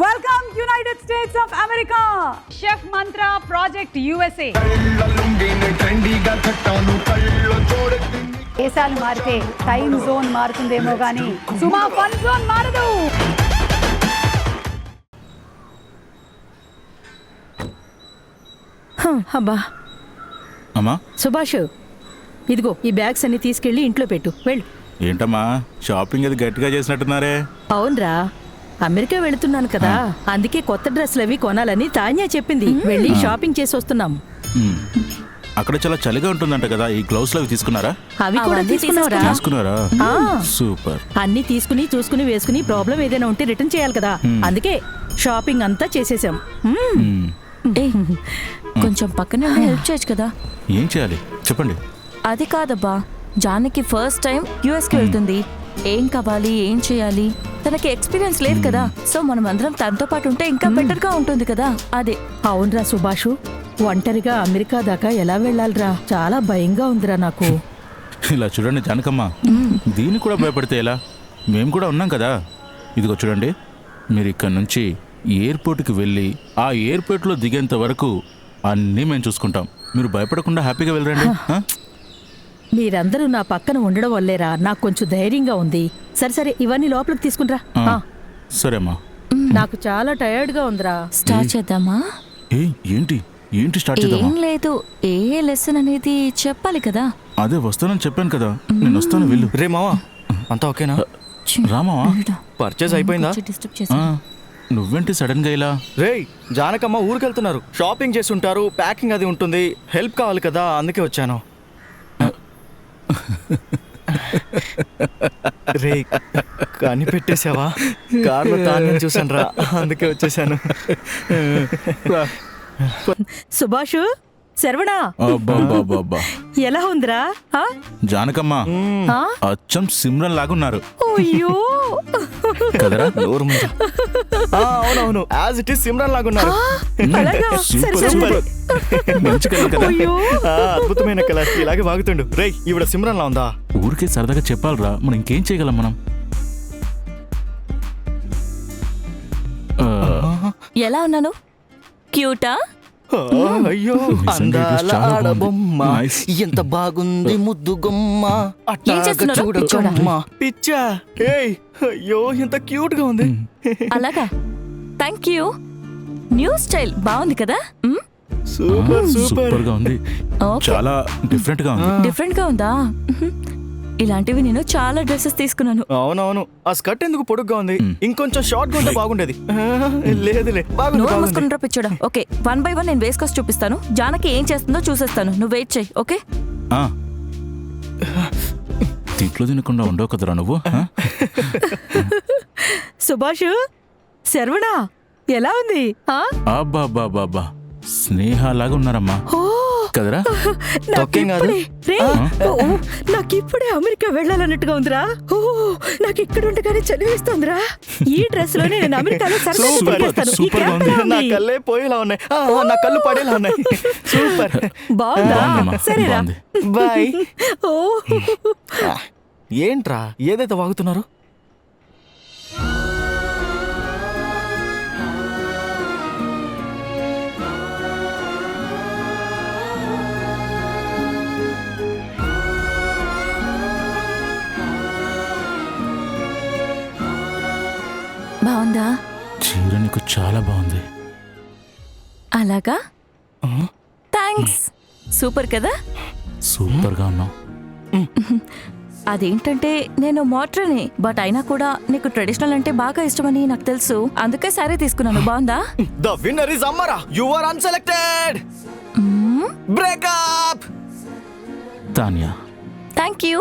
Welcome United States of America. Chef Mantra Project USA. దేశాలు మారితే time zone మారుతుందేమో గానీ సుమా fun zone మారదు. అబ్బా అమ్మా సుభాష్, ఇదిగో ఈ బ్యాగ్స్ అన్ని తీసుకెళ్లి ఇంట్లో పెట్టు. వెళ్ళు. ఏంటమ్మా షాపింగ్ అది గట్టిగా చేసినట్టున్నారే? అవునరా, అమెరికా వెళుతున్నాను కదా, అందుకే కొత్త డ్రెస్సులు అవి కొనాలని తాన్యా చెప్పింది. వెళ్ళి షాపింగ్ చేసి వస్తున్నాం. అక్కడ చాలా చలిగా ఉంటుందంట కదా, ఈ గ్లౌస్ అవి తీసుకున్నారా? అవి కూడా తీసుకున్నారా? సూపర్. అన్ని తీసుకుని చూసుకుని వేసుకుని ప్రాబ్లం ఏదైనా ఉంటే రిటర్న్ చేయాలి కదా, అందుకే షాపింగ్ అంతా చేసేసాం. కొంచెం పక్కన హెల్ప్ చేయొచ్చు కదా. ఏం చేయాలి చెప్పండి. అది కాదబ్బా, జానకి ఫస్ట్ టైం యుఎస్ కి వెళ్తుంది. ఏం కావాలి, ఏం చేయాలి, తనకి ఎక్స్పీరియన్స్ లేదు కదా. సో మనం అందరం తనతో పాటు ఉంటే ఇంకా బెటర్ గా ఉంటుంది కదా. అదే. అవునరా సుభాషు, ఒంటరిగా అమెరికా దాకా ఎలా వెళ్ళాలిరా? చాలా భయంగా ఉందిరా నాకు. ఇలా చూడండి జానకమ్మ, దీన్ని కూడా భయపడితే ఎలా? మేము కూడా ఉన్నాం కదా. ఇదిగో చూడండి, మీరు ఇక్కడ నుంచి ఎయిర్పోర్ట్కి వెళ్ళి ఆ ఎయిర్పోర్ట్లో దిగేంత వరకు అన్నీ మేము చూసుకుంటాం. మీరు భయపడకుండా హ్యాపీగా వెళ్ళరండి. మీరందరూ నా పక్కన ఉండడం వల్లేరా నాకు కొంచెం ధైర్యంగా ఉంది. సరే సరే, ఇవన్నీ లోపలికి తీసుకునిరా. సరేమ్మా. నాకు చాలా టైర్డ్ గా ఉందిరా. స్టార్ట్ చేద్దామా? ఏంటి ఏంటి స్టార్ట్ చేద్దామా? ఏం లేదు, ఏ లెసన్ అనేది చెప్పాలి కదా. అదే వస్తానని చెప్పాను కదా, నేను వస్తాను, వెళ్ళు. రే మావా, అంతా ఓకేనా? రామావా, పర్చేజ్ అయిపోయిందా? డిస్టర్బ్ చేసా. నువ్వేంటి సడన్ గా ఇలా? రేయ్, జానకమ్మ ఊరికెళ్తున్నారు, షాపింగ్ చేసి ఉంటారు, ప్యాకింగ్ అది ఉంటుంది, హెల్ప్ కావాలి కదా, అందుకే వచ్చాను. రే, కనిపెట్టేసావా? కార్లో తాను చూసాను రా, అందుకే వచ్చేసాను. సుభాషు, శరవణ, ఎలా ఉందిరా? జానకమ్మ అచ్చం సిమ్రన్ లాగున్నారు. అయ్యో కదరా? అవునవును, యాజ్ ఇట్ ఈస్ సిమ్రన్ లాగున్నారు. మంచి కలర్ కదా. అద్భుతమైన కలర్, ఇలాగే వాగుతుండు. రేయ్, ఈవిడ సిమ్రన్ లా ఉందా? ఊరికే సరదాగా చెప్పాలరా, మనం ఇంకేం చేయగలం మనం? ఎలా ఉన్నాను? క్యూటా? అయ్యో, అందాల ఆడబొమ్మ, ఎంత బాగుంది ముద్దు గుమ్మ, అట్టాగా చూడమ్మా. పిచ్చా? ఏయ్, అయ్యో ఎంత క్యూట్ గా ఉంది. అలాగా, థ్యాంక్ యూ. న్యూ స్టైల్ బాగుంది కదా. సూపర్ సూపర్ గా ఉంది, చాలా డిఫరెంట్ గా ఉంది. డిఫరెంట్ గా ఉందా? ఇలాంటివి నేను చాలా డ్రెస్సెస్ తీసుకున్నాను. అవునవును, ఆ స్కర్ట్ ఎందుకు పొడుగ్గా ఉంది? ఇంకొంచెం షార్ట్ గా ఉంటే బాగుండేది. లేదులే, బాగుంది. పిచ్చోడా. ఓకే, 1 by 1 నేను వేసుకొచ్చి చూపిస్తాను. జానకి ఏం చేస్తుందో చూసేస్తాను, నువ్వు వెయిట్ చేయి. ఓకే? తిట్లు తినకుండా ఉండవు కదరా నువ్వు. సుభాష్, శరవణ, ఎలా ఉంది? అబ్బా, స్నేహాలాగా ఉన్నారమ్మా కదరా? నాకు ఇప్పుడే అమెరికా వెళ్ళాలన్నట్టుగా ఉందిరా. నాకు ఇక్కడ ఉండగానే చదివిస్తుందిరా. ఈ డ్రెస్ లోనే నేను అమెరికాలో నా కళ్ళే పోయేలా ఉన్నాయి, నా కళ్ళు పడేలా ఉన్నాయి. సూపర్, బాగుందా? సరేరా, బాయ్. ఏంట్రా ఏదైతే వాగుతున్నారు? బాగుందా? చీర నీకు చాలా బాగుంది. అలాగా, థ్యాంక్స్. సూపర్ కదా? సూపర్ గా ఉన్నావు. అదేంటంటే నేను మోటర్ని, బట్ అయినా కూడా నీకు ట్రెడిషనల్ అంటే బాగా ఇష్టమని నాకు తెలుసు, అందుకే సారీ తీసుకున్నాను. బాగుందా? The winner is Amara, you are unselected. Break up. Tanya, thank you.